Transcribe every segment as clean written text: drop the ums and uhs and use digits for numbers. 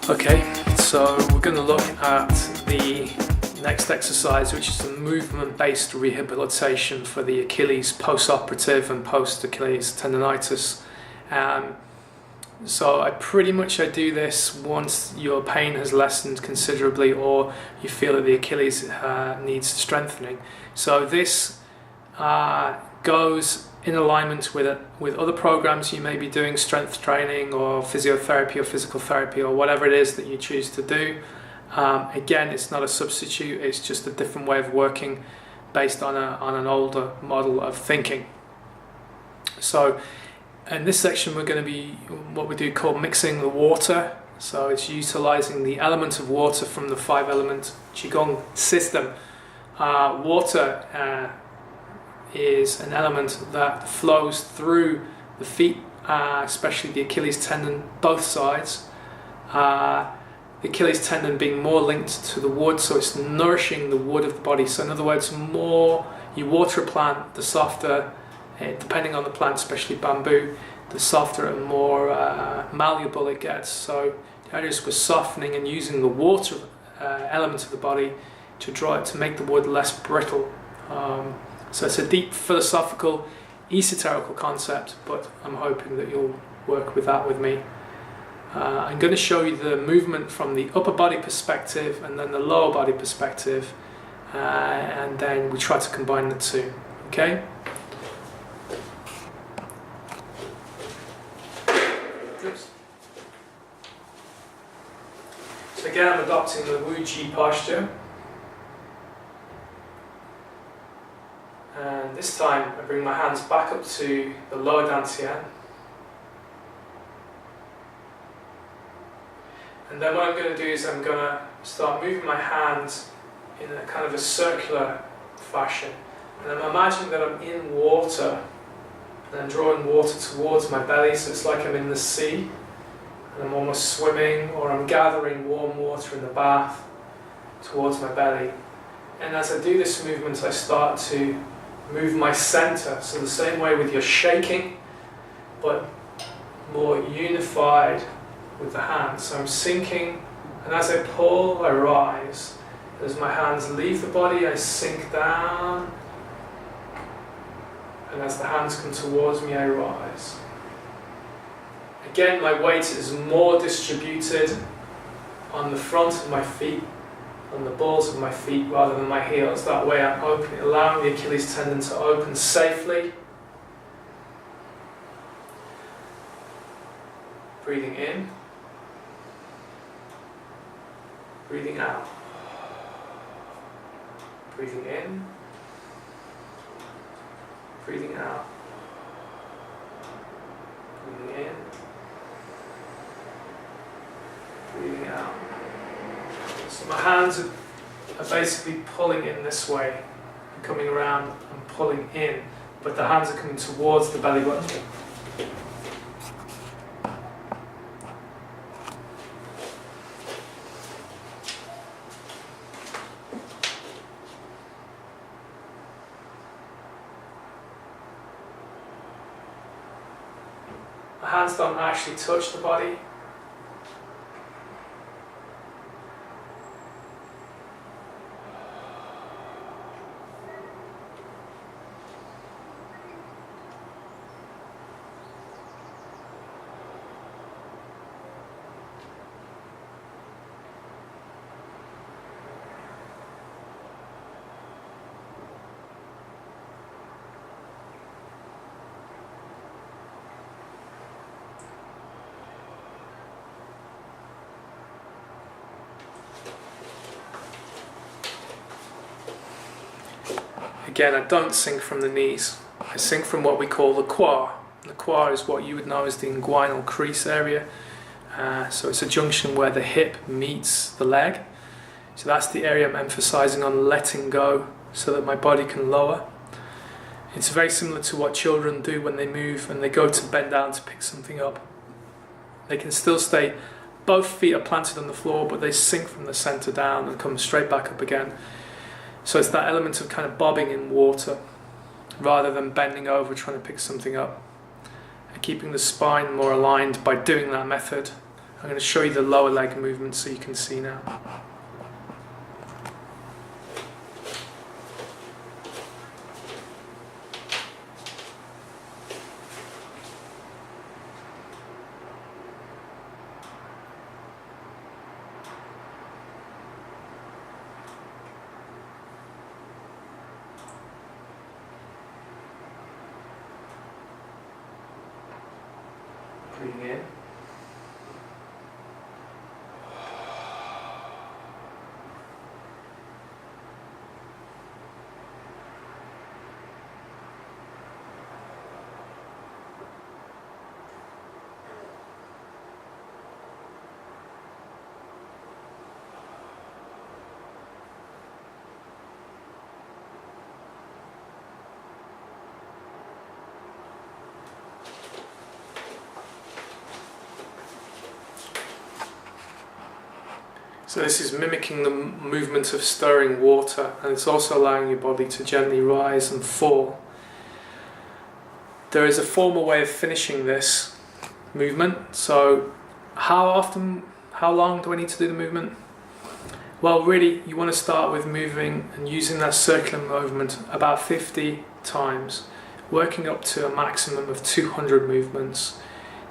Okay, so we're going to look at the next exercise, which is the movement-based rehabilitation for the Achilles post-operative and post-Achilles tendonitis. So I do this once your pain has lessened considerably or you feel that the Achilles needs strengthening. So this goes in alignment with other programs you may be doing, strength training or physiotherapy or physical therapy or whatever it is that you choose to do. Again, it's not a substitute, it's just a different way of working based on an older model of thinking. So in this section we're going to be what we do call mixing the water. So it's utilizing the element of water from the 5-element Qi Gong system. Water is an element that flows through the feet, especially the Achilles tendon, both sides. The Achilles tendon being more linked to the wood, so it's nourishing the wood of the body. So in other words, more you water a plant, the softer, depending on the plant, especially bamboo, the softer and more malleable it gets. So the idea is we're softening and using the water element of the body to draw it, to make the wood less brittle. So it's a deep philosophical, esoterical concept, but I'm hoping that you'll work with that with me. I'm going to show you the movement from the upper body perspective and then the lower body perspective, and then we try to combine the two. Okay? So again, I'm adopting the Wu Ji posture. And this time I bring my hands back up to the lower dantian. And then what I'm going to do is I'm going to start moving my hands in a kind of a circular fashion. And I'm imagining that I'm in water and I'm drawing water towards my belly, so it's like I'm in the sea and I'm almost swimming, or I'm gathering warm water in the bath towards my belly. And as I do this movement, I start to move my center, so the same way with your shaking, but more unified with the hands. So I'm sinking, and as I pull, I rise. As my hands leave the body, I sink down, and as the hands come towards me, I rise. Again, my weight is more distributed on the front of my feet, on the balls of my feet rather than my heels. That way I'm opening, allowing the Achilles tendon to open safely. Breathing in, breathing out. Breathing in, breathing out. Breathing in, breathing out. So my hands are basically pulling in this way, and coming around and pulling in, but the hands are coming towards the belly button. My hands don't actually touch the body. Again, I don't sink from the knees. I sink from what we call the Qi. The Qi is what you would know as the inguinal crease area. So it's a junction where the hip meets the leg. So that's the area I'm emphasizing on letting go so that my body can lower. It's very similar to what children do when they move and they go to bend down to pick something up. They can still stay, both feet are planted on the floor, but they sink from the center down and come straight back up again. So it's that element of kind of bobbing in water rather than bending over trying to pick something up. And keeping the spine more aligned by doing that method I'm going to show you the lower leg movement so you can see now. Breathing in. So this is mimicking the movement of stirring water, and it's also allowing your body to gently rise and fall. There is a formal way of finishing this movement. So how long do I need to do the movement? Well, really, you want to start with moving and using that circular movement about 50 times, working up to a maximum of 200 movements.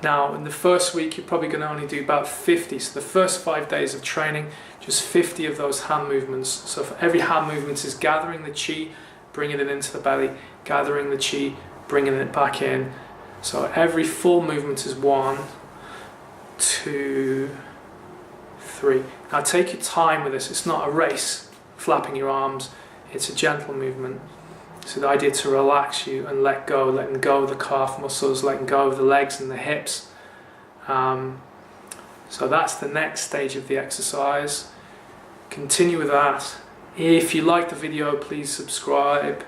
Now, in the first week, you're probably going to only do about 50. So the first 5 days of training, just 50 of those hand movements. So for every hand movement is gathering the Qi, bringing it into the belly, gathering the Qi, bringing it back in. So every full movement is 1, 2, 3. Now take your time with this. It's not a race, flapping your arms. It's a gentle movement. So the idea to relax you and letting go of the calf muscles, letting go of the legs and the hips. So that's the next stage of the exercise. Continue with that. If you like the video, please subscribe.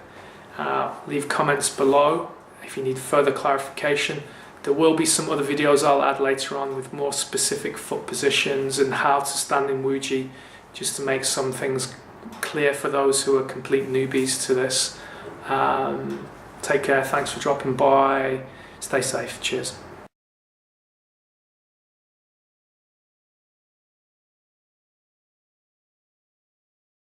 Leave comments below if you need further clarification. There will be some other videos I'll add later on with more specific foot positions and how to stand in Wuji, just to make some things clear for those who are complete newbies to this. Take care, thanks for dropping by, stay safe, cheers.